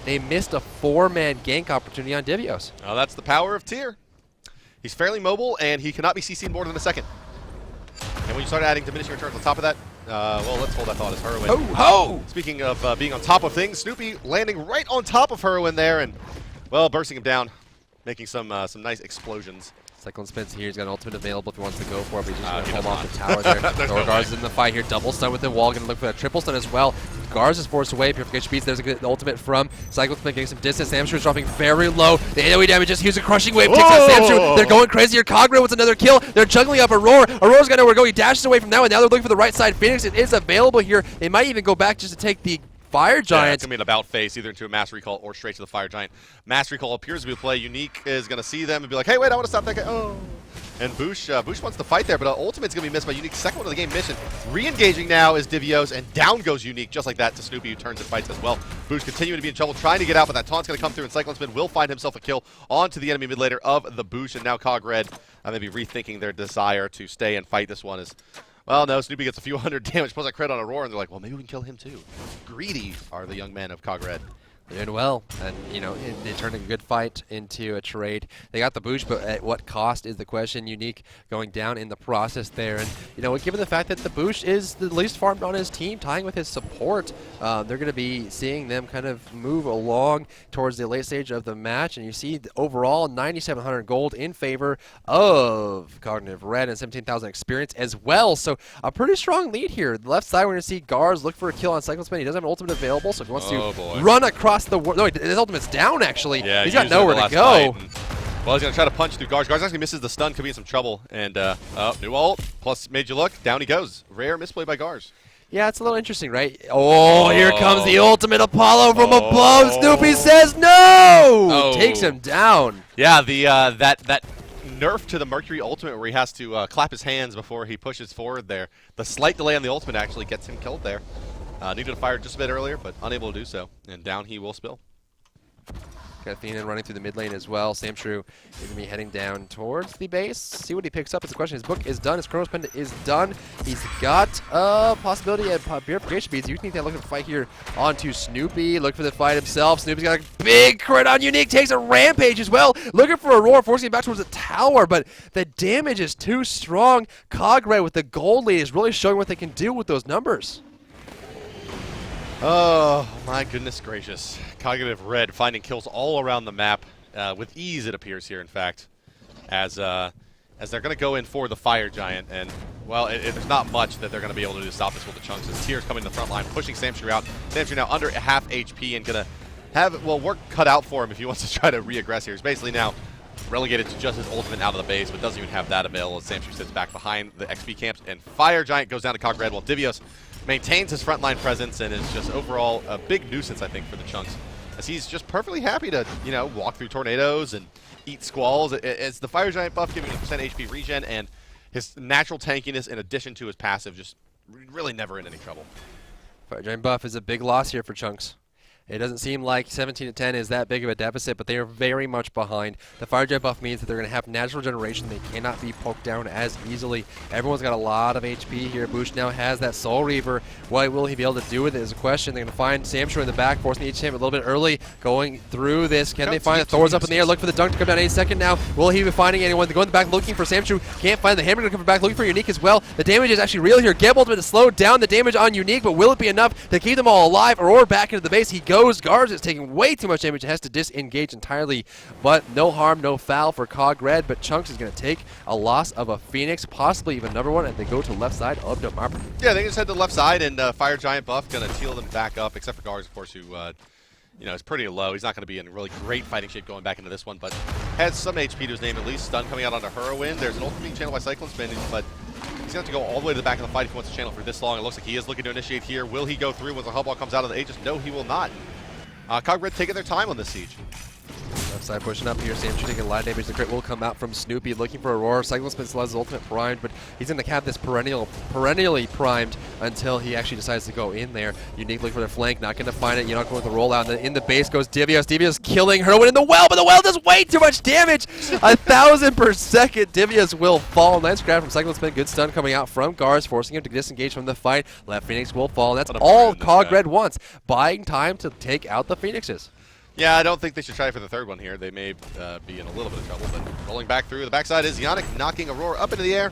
they missed a 4-man gank opportunity on Divios. Oh, that's the power of tier. He's fairly mobile, and he cannot be CC'd more than a second. And when you start adding diminishing returns on top of that, well, let's hold that thought as Hurwin. Ho! Speaking of being on top of things, Snoopy landing right on top of Hurwin there, and, well, bursting him down, making some nice explosions. Cyclone Spin's here. He's got an ultimate available if he wants to go for it, but he's just going to he hold does off not. the tower there. There's no Garz way. is in the fight here. Double stun with the wall. Going to look for that triple stun as well. Garz is forced away. Purification beats. There's a good ultimate from Cyclone Spin getting some distance. Samshu is dropping very low. The AoE damage just using crushing wave. Takes out Samshu. They're going crazy here. Cogred with another kill. They're juggling up Aurora. Aurora's got nowhere to go. He dashes away from now, and now they're looking for the right side. Phoenix, it is available here. They might even go back just to take the Fire Yeah, Giant. it's going to be an about face, either into a Mass Recall or straight to the Fire Giant. Mass Recall appears to be a play. Unique is going to see them and be like, hey, wait, I want to stop that guy. Oh. And Boosh wants to fight there, but Ultimate's going to be missed by Unique's second one of the game mission. Re-engaging now is Divios, and down goes Unique, just like that to Snoopy, who turns and fights as well. Boosh continuing to be in trouble, trying to get out, but that taunt's going to come through, and Cyclone Spin will find himself a kill onto the enemy mid laner of the Boosh, and now Cog Red maybe rethinking their desire to stay and fight this one. Well, no, Snoopy gets a few hundred damage, plus a crit on Aurora, and they're like, well, maybe we can kill him too. Greedy are the young men of Cog Red. They're doing well, and they turned a good fight into a trade. They got the boost, but at what cost is the question. Unique going down in the process there, and given the fact that the boost is the least farmed on his team, tying with his support, they're going to be seeing them kind of move along towards the late stage of the match, and you see the overall 9,700 gold in favor of Cognitive Red and 17,000 experience as well. So a pretty strong lead here. The left side, we're going to see Garz look for a kill on Cyclone Spin. He doesn't have an ultimate available, so if he wants to run across the world. No, his ultimate's down, actually. Yeah, he's got nowhere to go. Well, he's going to try to punch through Garz. Garz actually misses the stun, could be in some trouble. And, new ult, plus made you look. Down he goes. Rare misplay by Garz. Yeah, it's a little interesting, right? Oh, here comes the ultimate Apollo from above. Snoopy says no! Takes him down. Yeah, the that nerf to the Mercury ultimate where he has to clap his hands before he pushes forward there. The slight delay on the ultimate actually gets him killed there. Needed to fire just a bit earlier, but unable to do so. And down he will spill. Got Athena running through the mid lane as well. Samshrew is going to be heading down towards the base. See what he picks up. It's a question. His book is done. His Chronos Pendant is done. He's got a possibility at Purification Beads. You think they're looking to fight here onto Snoopy. Look for the fight himself. Snoopy's got a big crit on Unique. Takes a rampage as well. Looking for Aurora, forcing him back towards the tower, but the damage is too strong. Cogray with the gold lead is really showing what they can do with those numbers. Oh, my goodness gracious. Cognitive Red finding kills all around the map, with ease it appears here, in fact, as they're going to go in for the Fire Giant, and, well, there's not much that they're going to be able to do to stop this with the Chunks. As Tears coming to the front line, pushing Samshrew out. Samshrew now under half HP and going to have, well, work cut out for him if he wants to try to re-aggress here. He's basically now relegated to just his ultimate out of the base, but doesn't even have that available as Samshrew sits back behind the XP camps, and Fire Giant goes down to Cog Red while Divios maintains his frontline presence and is just overall a big nuisance, I think, for the Chunks, as he's just perfectly happy to, walk through tornadoes and eat squalls. It's the Fire Giant buff giving him percent HP regen, and his natural tankiness in addition to his passive just really never in any trouble. Fire Giant buff is a big loss here for Chunks. It doesn't seem like 17-10 is that big of a deficit, but they are very much behind. The Fire Giant buff means that they're going to have natural generation. They cannot be poked down as easily. Everyone's got a lot of HP here. Boosh now has that Soul Reaver. What will he be able to do with it is a question. They're going to find Samshrew in the back, forcing the HM a little bit early, going through this. Can they find the Thor's up in the air? Look for the dunk to come down any second now. Will he be finding anyone? They go in the back looking for Samshrew. Can't find the Hammer to come back, looking for Unique as well. The damage is actually real here. Geb ultimate to slow down the damage on Unique, but will it be enough to keep them all alive? Aurora back into the base. He goes. Garz is taking way too much damage. It has to disengage entirely, but no harm, no foul for Cog Red, but Chunks is going to take a loss of a Phoenix, possibly even number one, and they go to left side of the map. Yeah, they just head to the left side, and Fire Giant buff going to teal them back up, except for Garz, of course, who, is pretty low. He's not going to be in really great fighting shape going back into this one, but has some HP to his name at least. Stun coming out onto Heroin. There's an ultimate being channeled by Cyclone Spin, but he's going to have to go all the way to the back of the fight if he wants to channel for this long. It looks like he is looking to initiate here. Will he go through once the Hubball comes out of the Aegis? No, he will not. Cog Red taking their time on this siege. Left side pushing up here. Samshrew taking a lot of damage. The crit will come out from Snoopy looking for Aurora. Cyclone Spin still has his ultimate primed, but he's going to have this perennially primed until he actually decides to go in there. Unique looking for the flank, not going to find it. You're not going with the rollout. In the base goes Divios. Divios killing Heroin in the well, but the well does way too much damage. 1,000 per second. Divios will fall. Nice grab from Cyclone Spin. Good stun coming out from Garz, forcing him to disengage from the fight. Left Phoenix will fall. That's all Cog Red wants. Buying time to take out the Phoenixes. Yeah, I don't think they should try for the third one here. They may be in a little bit of trouble, but rolling back through. The backside is Yannick knocking Aurora up into the air.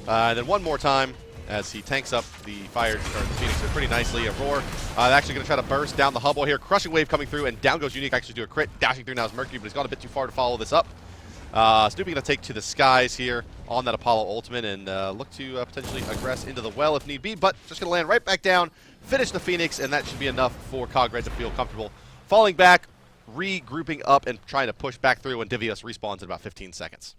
Then one more time as he tanks up the Fire, or the Phoenix pretty nicely. Aurora actually going to try to burst down the Hubble here. Crushing wave coming through, and down goes Unique. Actually do a crit, dashing through now is Mercury, but he's gone a bit too far to follow this up. Snoopy going to take to the skies here on that Apollo ultimate and look to potentially aggress into the well if need be, but just going to land right back down, finish the Phoenix, and that should be enough for Cog Red to feel comfortable falling back, regrouping up, and trying to push back through when Divios respawns in about 15 seconds.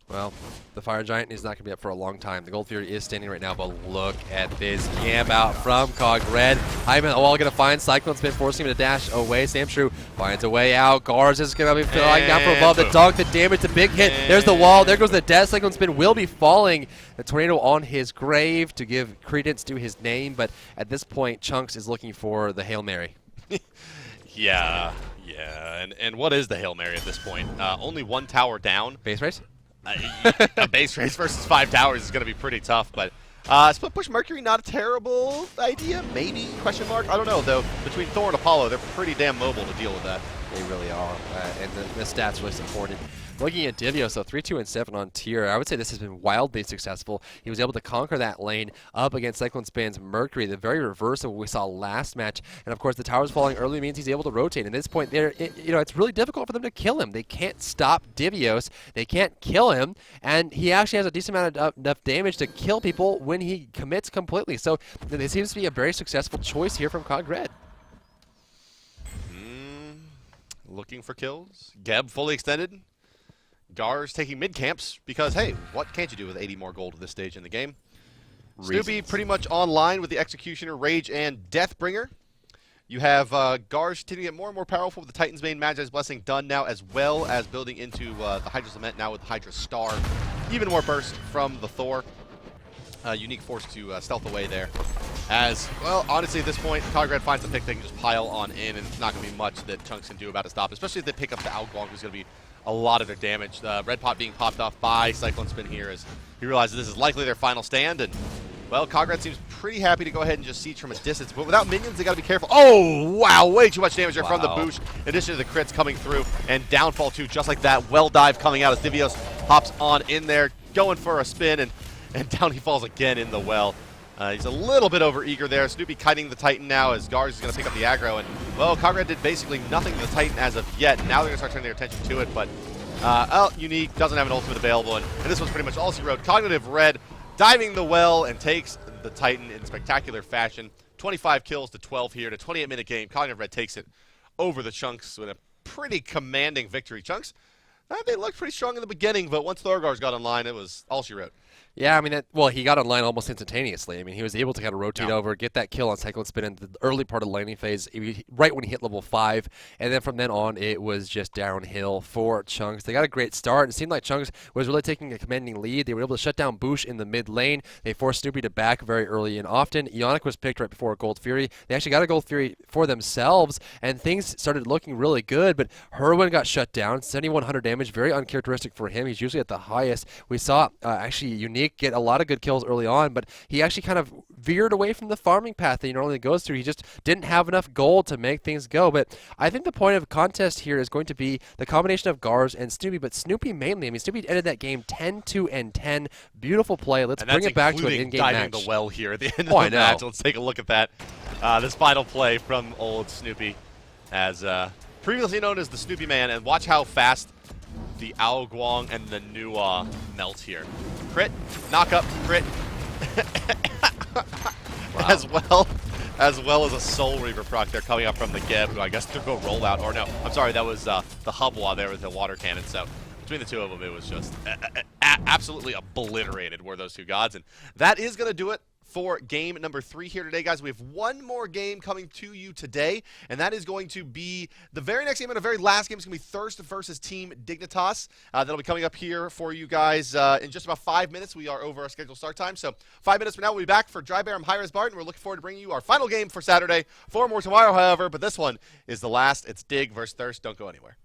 Well, the Fire Giant is not going to be up for a long time. The Gold Fury is standing right now, but look at this camp out from Cog Red. Hyman all going to find Cyclone's been forcing him to dash away. Samshrew finds a way out. Gars is going to be flying down from above. The dunk, the damage, the big hit. There's the wall. There goes the death. Cyclone's spin will be falling. The tornado on his grave to give credence to his name, but at this point, Chunks is looking for the Hail Mary. Yeah. And what is the Hail Mary at this point? Only one tower down. Base race? A base race versus 5 towers is going to be pretty tough, but split push Mercury, not a terrible idea, maybe, question mark, I don't know, though. Between Thor and Apollo, they're pretty damn mobile to deal with that. They really are, and the stats really support it. Looking at Divios, so 3-2-7 on tier, I would say this has been wildly successful. He was able to conquer that lane up against Cyclone Span's Mercury, the very reverse of what we saw last match. And of course, the towers falling early means he's able to rotate. And at this point, it's really difficult for them to kill him. They can't stop Divios. They can't kill him, and he actually has a decent amount of enough damage to kill people when he commits completely. So this seems to be a very successful choice here from Cog Red. Looking for kills. Geb fully extended. Gars taking mid camps because, hey, what can't you do with 80 more gold at this stage in the game? Snoopy pretty much online with the Executioner, Rage, and Deathbringer. You have Gars continuing to get more and more powerful with the Titan's Bane, Magi's Blessing done now, as well as building into the Hydra's Lament now with the Hydra Star. Even more burst from the Thor. Unique force to stealth away there. As, well, honestly, at this point, Cog Red finds a pick they can just pile on in, and it's not going to be much that Chunks can do about it to stop, especially if they pick up the Algwong, who's going to be a lot of their damage. The red pot being popped off by Cyclone Spin here as he realizes this is likely their final stand, and, well, Cog Red seems pretty happy to go ahead and just siege from a distance, but without minions, they got to be careful. Oh, wow, way too much damage there from the Boosh, in addition to the crits coming through, and downfall too, just like that. Well dive coming out as Divios hops on in there, going for a spin, and down he falls again in the well. He's a little bit over-eager there. Snoopy kiting the Titan now as Gars is going to pick up the aggro. And, well, Cog Red did basically nothing to the Titan as of yet. Now they're going to start turning their attention to it. But, Unique doesn't have an ultimate available. And this was pretty much all she wrote. Cognitive Red diving the well and takes the Titan in spectacular fashion. 25 kills to 12 here. To 28-minute game. Cognitive Red takes it over the Chunks with a pretty commanding victory. Chunks, they looked pretty strong in the beginning, but once Thorgars got online, it was all she wrote. Yeah, I mean, well, he got online almost instantaneously. I mean, he was able to kind of rotate over, get that kill on Cyclone Spin in the early part of the laning phase, right when he hit level 5. And then from then on, it was just downhill for Chunks. They got a great start. It seemed like Chunks was really taking a commanding lead. They were able to shut down Boosh in the mid lane. They forced Snoopy to back very early and often. Ionic was picked right before Gold Fury. They actually got a Gold Fury for themselves, and things started looking really good. But Herwin got shut down, 7,100 damage, very uncharacteristic for him. He's usually at the highest. We saw actually Unique get a lot of good kills early on, but he actually kind of veered away from the farming path that he normally goes through. He just didn't have enough gold to make things go. But I think the point of contest here is going to be the combination of Gars and Snoopy, but Snoopy mainly. I mean, Snoopy ended that game 10-2-10. Beautiful play. Let's bring it back to an in-game match. Diving the well here at the end of the match. Let's take a look at that. This final play from old Snoopy, as previously known as the Snoopy Man, and watch how fast the Ao Guang and the Nua melt here. Crit, knock up, crit, wow. as well as a Soul Reaver proc there coming up from the Geb, who I guess took a rollout, or no, I'm sorry, that was the Hubwa there with the water cannon. So between the two of them, it was just absolutely obliterated were those two gods, and that is going to do it for game number 3 here today, guys. We have one more game coming to you today, and that is going to be the very next game and the very last game. Is going to be Thirst versus Team Dignitas. That'll be coming up here for you guys in just about 5 minutes. We are over our scheduled start time, so 5 minutes from now we'll be back for Dry Bear. I'm hi-rez Bart, and we're looking forward to bringing you our final game for Saturday. 4 more tomorrow, however, but this one is the last. It's Dig versus Thirst. Don't go anywhere.